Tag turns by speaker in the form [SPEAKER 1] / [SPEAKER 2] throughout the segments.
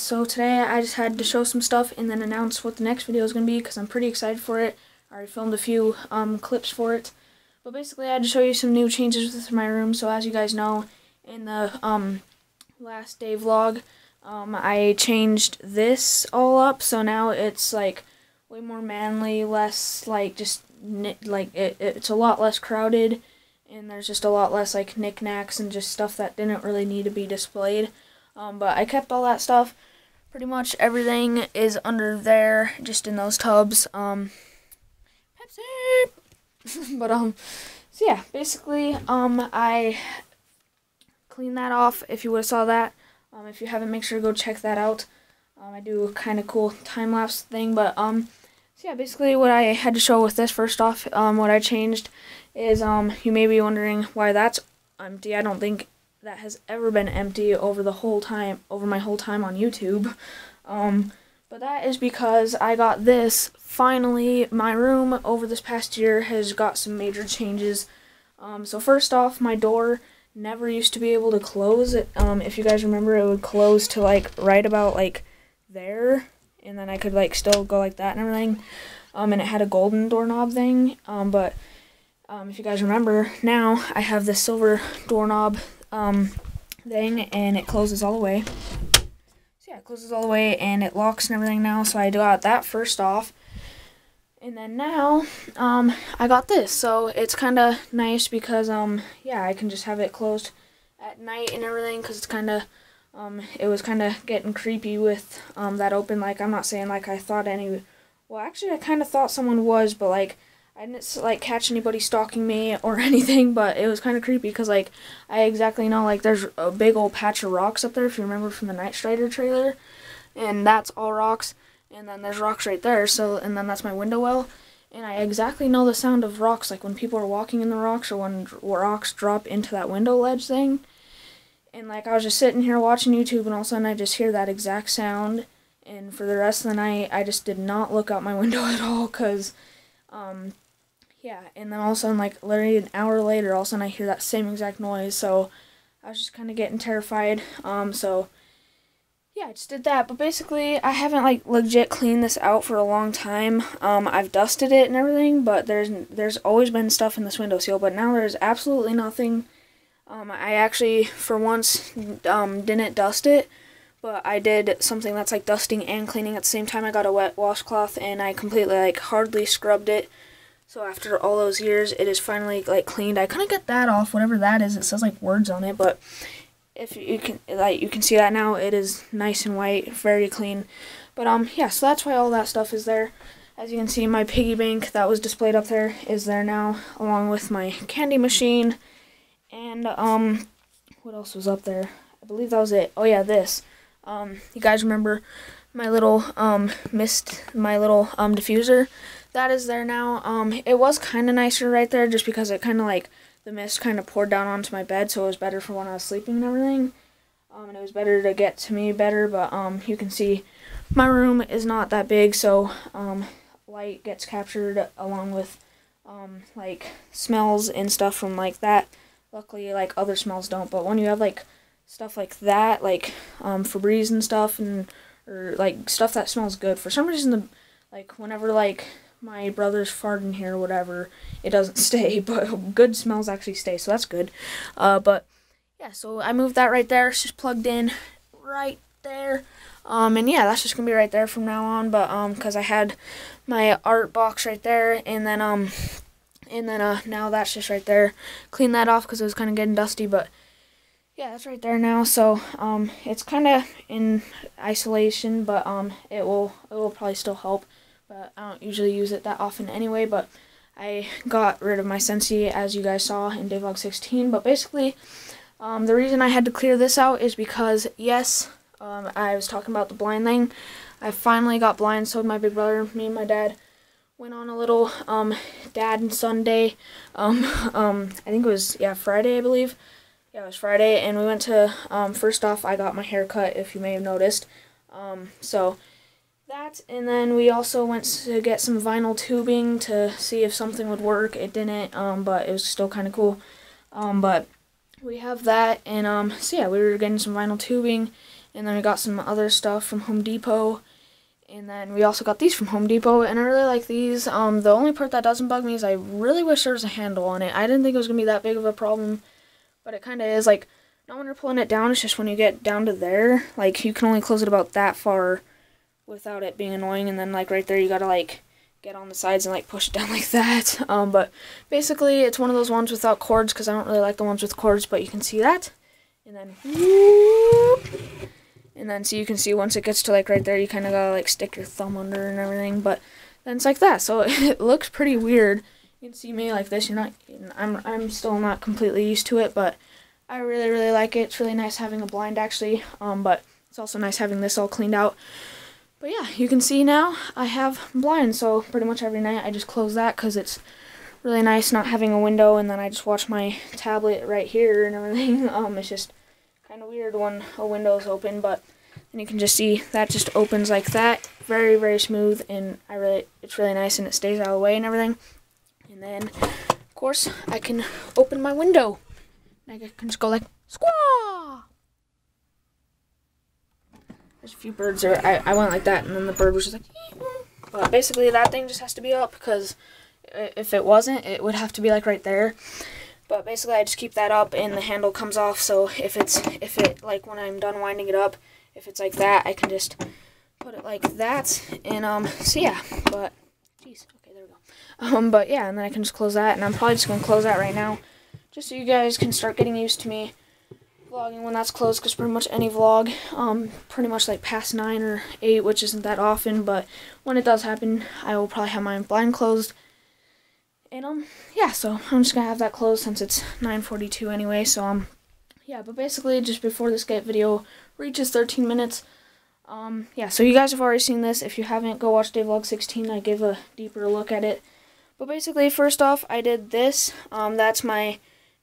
[SPEAKER 1] So today I just had to show some stuff and then announce what the next video is going to be because I'm pretty excited for it. I already filmed a few clips for it. But basically I had to show you some new changes with my room. So as you guys know, in the last day vlog, I changed this all up. So now it's like way more manly, less like just it's a lot less crowded. And there's just a lot less like knickknacks and just stuff that didn't really need to be displayed. But I kept all that stuff. Pretty much everything is under there, just in those tubs. Pepsi! But, so yeah, basically, I cleaned that off, if you would have saw that. If you haven't, make sure to go check that out. I do a kind of cool time-lapse thing, but, so yeah, basically what I had to show with this, first off, what I changed is, you may be wondering why that's empty. I don't think that has ever been empty over my whole time on YouTube. But that is because I got this. Finally, my room over this past year has got some major changes. So first off, my door never used to be able to close. If you guys remember, it would close to like right about like there, and then I could like still go like that and everything. And it had a golden doorknob thing. But if you guys remember, now I have this silver doorknob thing, and it closes all the way. So yeah, it closes all the way, and it locks and everything now, so I got that first off. And then now, I got this, so it's kind of nice because, yeah, I can just have it closed at night and everything, because it's kind of, it was kind of getting creepy with, that open. Like, I'm not saying, like, I thought well, actually, I kind of thought someone was, but, like, I didn't, like, catch anybody stalking me or anything, but it was kind of creepy because, like, I exactly know, like, there's a big old patch of rocks up there, if you remember from the Night Strider trailer, and that's all rocks, and then there's rocks right there, so, and then that's my window well, and I exactly know the sound of rocks, like, when people are walking in the rocks, or when rocks drop into that window ledge thing, and, like, I was just sitting here watching YouTube, and all of a sudden I just hear that exact sound, and for the rest of the night, I just did not look out my window at all, because, yeah, and then all of a sudden, like, literally an hour later, all of a sudden I hear that same exact noise, so I was just kind of getting terrified, so, yeah, I just did that, but basically, I haven't, like, legit cleaned this out for a long time. I've dusted it and everything, but there's always been stuff in this window seal, but now there's absolutely nothing. I actually, for once, didn't dust it, but I did something that's, like, dusting and cleaning at the same time. I got a wet washcloth, and I completely, like, hardly scrubbed it. So after all those years, it is finally, like, cleaned. I couldn't get that off, whatever that is. It says, like, words on it, but if you can, like, you can see that now. It is nice and white, very clean. But, yeah, so that's why all that stuff is there. As you can see, my piggy bank that was displayed up there is there now, along with my candy machine. And, what else was up there? I believe that was it. Oh, yeah, this. You guys remember my little, diffuser? That is there now. It was kind of nicer right there just because it kind of like, the mist kind of poured down onto my bed, so it was better for when I was sleeping and everything. And it was better to get to me better, but, you can see my room is not that big, so, light gets captured along with, like, smells and stuff from, like, that. Luckily, like, other smells don't, but when you have, like, stuff like that, like, Febreze and stuff, or, like, stuff that smells good, for some reason, like, whenever, like, my brother's fart in here or whatever, it doesn't stay, but good smells actually stay, so that's good. But, yeah, so I moved that right there. It's just plugged in right there. And, yeah, that's just going to be right there from now on, but, because I had my art box right there, and then, now that's just right there. Clean that off because it was kind of getting dusty, but, yeah, that's right there now, so, it's kind of in isolation, but, it will probably still help. But I don't usually use it that often anyway, but I got rid of my Scentsy, as you guys saw in Day Vlog 16, but basically, the reason I had to clear this out is because, yes, I was talking about the blind thing. I finally got blind, so did my big brother. Me and my dad went on a little, dad and son day, I think it was, yeah, Friday, I believe. Yeah, it was Friday, and we went to, first off, I got my hair cut, if you may have noticed, so that, and then we also went to get some vinyl tubing to see if something would work. It didn't, but it was still kind of cool. But we have that, and so yeah, we were getting some vinyl tubing, And then we got some other stuff from Home Depot. And then we also got these from Home Depot, and I really like these. The only part that doesn't bug me is I really wish there was a handle on it. I didn't think it was going to be that big of a problem, but it kind of is. Like, not when you're pulling it down, it's just when you get down to there, like, you can only close it about that far without it being annoying, and then, like, right there, you gotta, like, get on the sides and, like, push it down like that. But basically, it's one of those ones without cords, because I don't really like the ones with cords, but you can see that. And then, whoop. And then, so you can see once it gets to, like, right there, you kind of gotta, like, stick your thumb under and everything, but then it's like that, so it looks pretty weird. You can see me like this, I'm still not completely used to it, but I really, really like it. It's really nice having a blind, actually, but it's also nice having this all cleaned out. But yeah, you can see now I have blinds, so pretty much every night I just close that, because it's really nice not having a window, and then I just watch my tablet right here and everything. It's just kind of weird when a window is open, but then you can just see that just opens like that, very, very smooth, and it's really nice, and it stays out of the way and everything. And then, of course, I can open my window. I can just go like, squaw! There's a few birds there. I went like that, and then the bird was just like, but basically that thing just has to be up, because if it wasn't, it would have to be like right there. But basically I just keep that up, and the handle comes off, so if it, like, when I'm done winding it up, if it's like that, I can just put it like that, and, so yeah, but, jeez, okay, there we go. But yeah, and then I can just close that, and I'm probably just going to close that right now, just so you guys can start getting used to me vlogging when that's closed, because pretty much any vlog, pretty much like past 9 or 8, which isn't that often, but when it does happen, I will probably have my blind closed. And, yeah, so I'm just going to have that closed since it's 9:42 anyway, so, yeah, but basically, just before this video reaches 13 minutes, yeah, so you guys have already seen this. If you haven't, go watch Vlog 16, I give a deeper look at it. But basically, first off, I did this. That's my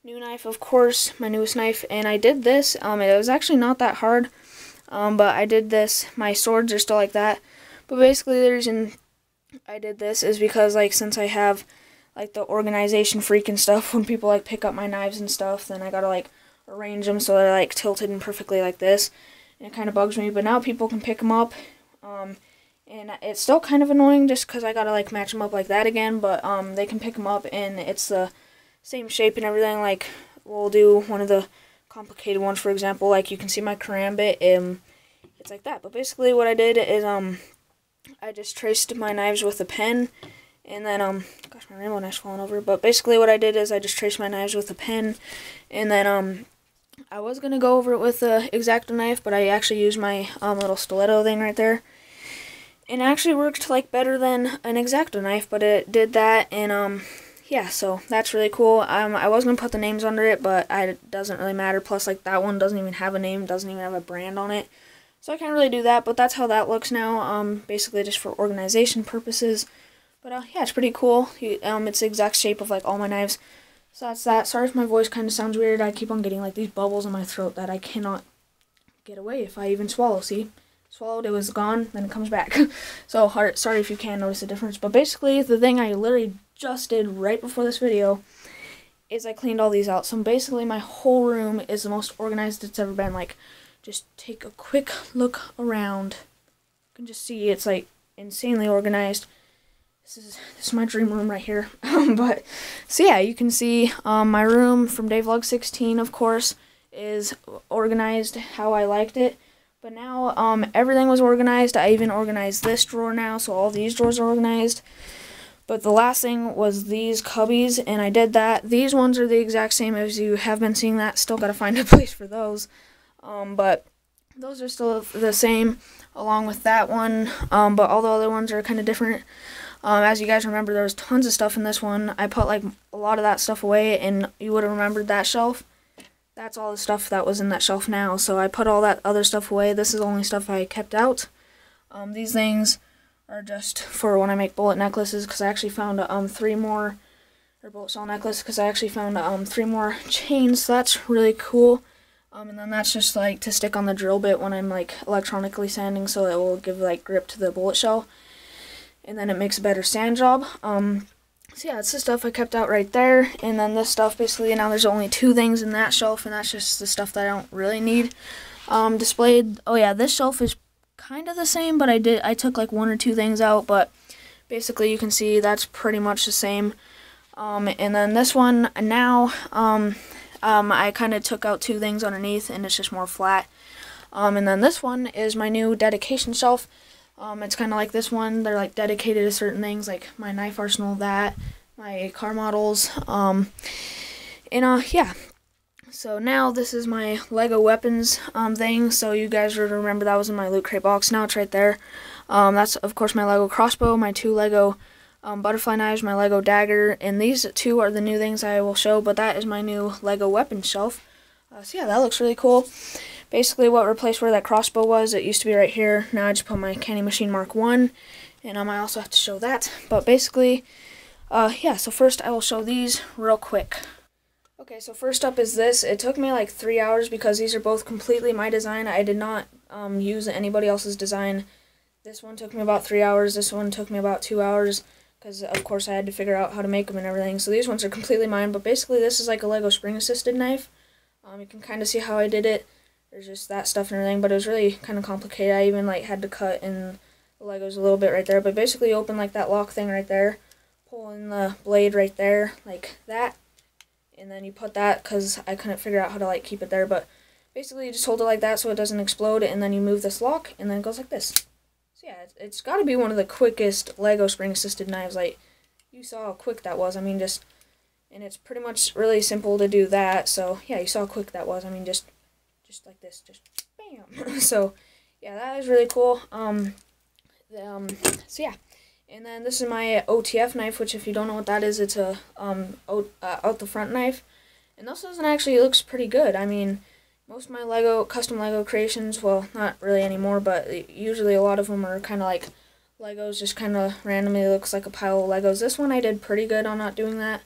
[SPEAKER 1] new knife, of course, my newest knife, and I did this. It was actually not that hard, but I did this. My swords are still like that, but basically the reason I did this is because, like, since I have, like, the organization freak and stuff, when people, like, pick up my knives and stuff, then I gotta, like, arrange them so they're, like, tilted and perfectly like this, and it kind of bugs me, but now people can pick them up, and it's still kind of annoying just because I gotta, like, match them up like that again, but, they can pick them up, and it's the same shape and everything. Like, we'll do one of the complicated ones, for example, like, you can see my karambit, it's like that, but basically what I did is, I just traced my knives with a pen, and then, gosh, my rainbow knife's falling over, but basically what I did is I just traced my knives with a pen, and then, I was going to go over it with the X-Acto knife, but I actually used my, little stiletto thing right there, and it actually worked, like, better than an X-Acto knife, but it did that, and, yeah, so that's really cool. I was going to put the names under it, but it doesn't really matter, plus, like, that one doesn't even have a name, doesn't even have a brand on it, so I can't really do that, but that's how that looks now, basically just for organization purposes. But, yeah, it's pretty cool. It's the exact shape of, like, all my knives. So that's that. Sorry if my voice kind of sounds weird. I keep on getting, like, these bubbles in my throat that I cannot get away if I even swallow. See? Swallowed, it was gone, then it comes back. So, sorry if you can't notice the difference. But basically, the thing I literally just did right before this video is I cleaned all these out. So, basically, my whole room is the most organized it's ever been. Like, just take a quick look around. You can just see it's, like, insanely organized. This is my dream room right here. But, so yeah, you can see my room from Vlog 16, of course, is organized how I liked it. But now, everything was organized. I even organized this drawer now, so all these drawers are organized. But the last thing was these cubbies, and I did that. These ones are the exact same as you have been seeing that. Still gotta find a place for those. But those are still the same, along with that one. But all the other ones are kind of different. As you guys remember, there was tons of stuff in this one. I put, like, a lot of that stuff away, and you would have remembered that shelf. That's all the stuff that was in that shelf now. So I put all that other stuff away. This is the only stuff I kept out. These things are just for when I make bullet necklaces, because I actually found 3 more, or bullet shell necklace, because I actually found 3 more chains. So that's really cool. And then that's just, like, to stick on the drill bit when I'm, like, electronically sanding, so it will give, like, grip to the bullet shell. And then it makes a better sand job. So yeah, it's the stuff I kept out right there. And then this stuff, basically, now there's only 2 things in that shelf, and that's just the stuff that I don't really need. displayed. Oh yeah, this shelf is kind of the same, but I took like 1 or 2 things out, but basically you can see that's pretty much the same. And then this one now, I kind of took out 2 things underneath, and it's just more flat. And then this one is my new dedication shelf. It's kind of like this one. They're like dedicated to certain things, like my knife arsenal, that, my car models, yeah. So now this is my Lego weapons thing. So you guys would remember that was in my loot crate box. Now it's right there. That's of course my Lego crossbow, my 2 Lego butterfly knives, my Lego dagger, and these 2 are the new things I will show. But that is my new Lego weapons shelf. So yeah, that looks really cool. Basically, what replaced where that crossbow was, it used to be right here. Now I just put my candy machine Mark 1, and I also have to show that. But basically, yeah, so first I will show these real quick. Okay, so first up is this. It took me like 3 hours because these are both completely my design. I did not use anybody else's design. This one took me about 3 hours. This one took me about 2 hours because, of course, I had to figure out how to make them and everything. So these ones are completely mine, but basically this is like a Lego spring-assisted knife. You can kind of see how I did it. There's just that stuff and everything, but it was really kind of complicated. I even like had to cut in the Legos a little bit right there, but basically open like that lock thing right there, pull in the blade right there like that, and then you put that, because I couldn't figure out how to like keep it there, but basically you just hold it like that so it doesn't explode, and then you move this lock, and then it goes like this. So yeah, it's got to be one of the quickest Lego spring-assisted knives. Like, you saw how quick that was. I mean, just, and it's pretty much really simple to do that. So yeah, you saw how quick that was. I mean, just like this, just bam. So yeah, that is really cool. So yeah, and then this is my OTF knife, which if you don't know what that is, it's a out the front knife, and this doesn't actually, it looks pretty good. I mean, most of my custom Lego creations, well, not really anymore, but usually a lot of them are kind of like Legos, just kind of randomly looks like a pile of Legos. This one I did pretty good on not doing that.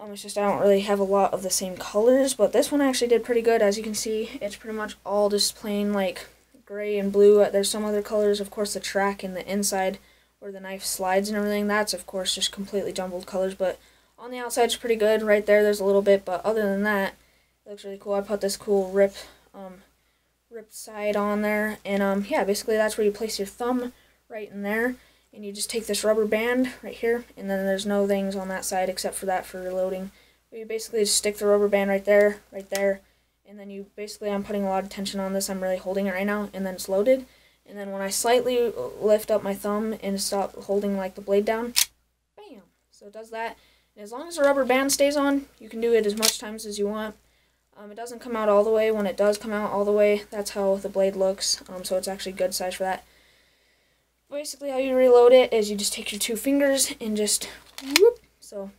[SPEAKER 1] It's just I don't really have a lot of the same colors, but this one actually did pretty good. As you can see, it's pretty much all just plain like gray and blue. There's some other colors, of course, the track and the inside where the knife slides and everything. That's, of course, just completely jumbled colors, but on the outside it's pretty good. Right there's a little bit, but other than that, it looks really cool. I put this cool ripped side on there, and yeah, basically that's where you place your thumb, right in there. And you just take this rubber band right here, and then there's no things on that side except for that for reloading. But you basically just stick the rubber band right there, and then you basically, I'm putting a lot of tension on this, I'm really holding it right now, and then it's loaded. And then when I slightly lift up my thumb and stop holding like the blade down, bam! So it does that. And as long as the rubber band stays on, you can do it as much times as you want. It doesn't come out all the way. When it does come out all the way, that's how the blade looks. So it's actually good size for that. Basically, how you reload it is you just take your 2 fingers and just whoop. So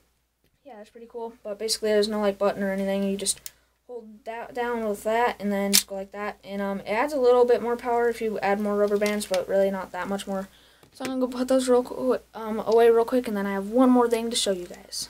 [SPEAKER 1] yeah, that's pretty cool. But basically, there's no like button or anything. You just hold that down with that, and then just go like that. And it adds a little bit more power if you add more rubber bands, but really not that much more. So I'm gonna go put those away real quick, and then I have one more thing to show you guys.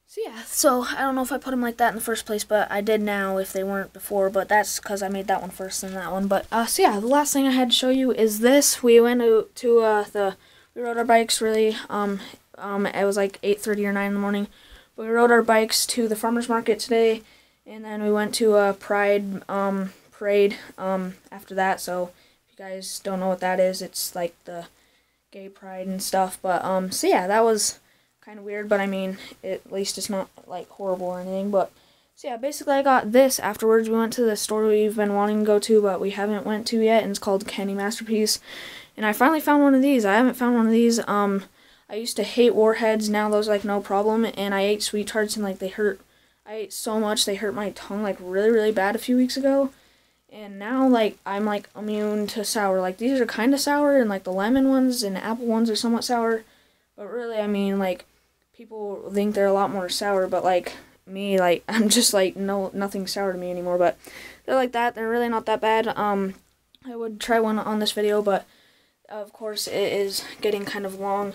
[SPEAKER 1] So yeah, so I don't know if I put them like that in the first place, but I did now if they weren't before, but that's because I made that one first and that one. But so yeah, the last thing I had to show you is this. We went we rode our bikes really, it was like 8:30 or 9 in the morning. But we rode our bikes to the farmer's market today, and then we went to a pride parade after that. So if you guys don't know what that is, it's like the gay pride and stuff. But so yeah, that was kind of weird, but I mean, at least it's not like horrible or anything. But so yeah, basically I got this afterwards. We went to the store we've been wanting to go to, but we haven't went to yet, and it's called Candy Masterpiece. And I finally found one of these. I haven't found one of these. I used to hate Warheads. Now those like no problem. And I ate Sweet Tarts, and like they hurt. I ate so much they hurt my tongue like really bad a few weeks ago. And now like I'm like immune to sour. Like these are kind of sour, and like the lemon ones and apple ones are somewhat sour. But really, I mean, like, people think they're a lot more sour, but like me, like I'm just like nothing sour to me anymore. But they're like that. They're really not that bad. I would try one on this video, but of course it is getting kind of long.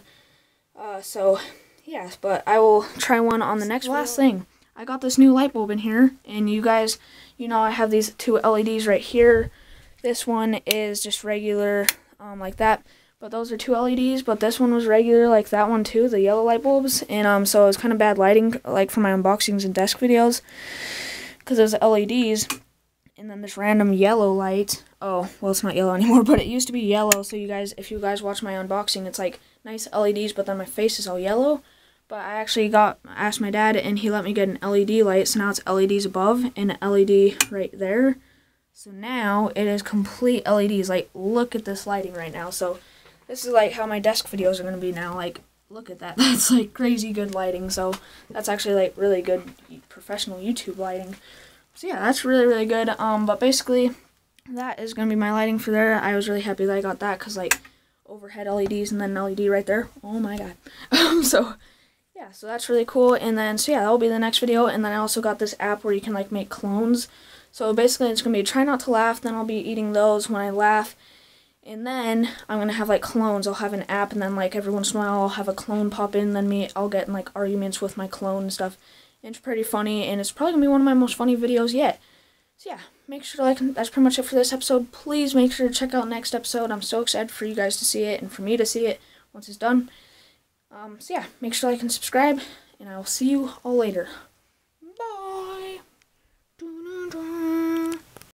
[SPEAKER 1] So yeah, but I will try one on the next video. Last thing, I got this new light bulb in here, and you guys, you know, I have these 2 LEDs right here. This one is just regular, like that. But those are 2 LEDs, but this one was regular like that one too, the yellow light bulbs. And so it was kind of bad lighting, like for my unboxings and desk videos, because it was LEDs. and then this random yellow light. Oh, well, it's not yellow anymore, but it used to be yellow. So you guys, if you guys watch my unboxing, it's like nice LEDs, but then my face is all yellow. But I actually asked my dad, and he let me get an LED light, so now it's LEDs above and an LED right there. So now it is complete LEDs. Like, look at this lighting right now. So this is like how my desk videos are going to be now. Like, look at that. That's like crazy good lighting. So that's actually like really good professional YouTube lighting. So yeah, that's really, really good. But basically that is going to be my lighting for there. I was really happy that I got that because like overhead LEDs and then an LED right there. Oh my god. So yeah, so that's really cool. And then, so yeah, that will be the next video. And then I also got this app where you can like make clones. So basically it's going to be try not to laugh. Then I'll be eating those when I laugh. And then I'm going to have like clones. I'll have an app, and then like every once in a while I'll have a clone pop in. Then I'll get in like arguments with my clone and stuff. And it's pretty funny, and it's probably going to be one of my most funny videos yet. So yeah, make sure to like, that's pretty much it for this episode. Please make sure to check out next episode. I'm so excited for you guys to see it and for me to see it once it's done. So yeah, make sure to like and subscribe, and I will see you all later.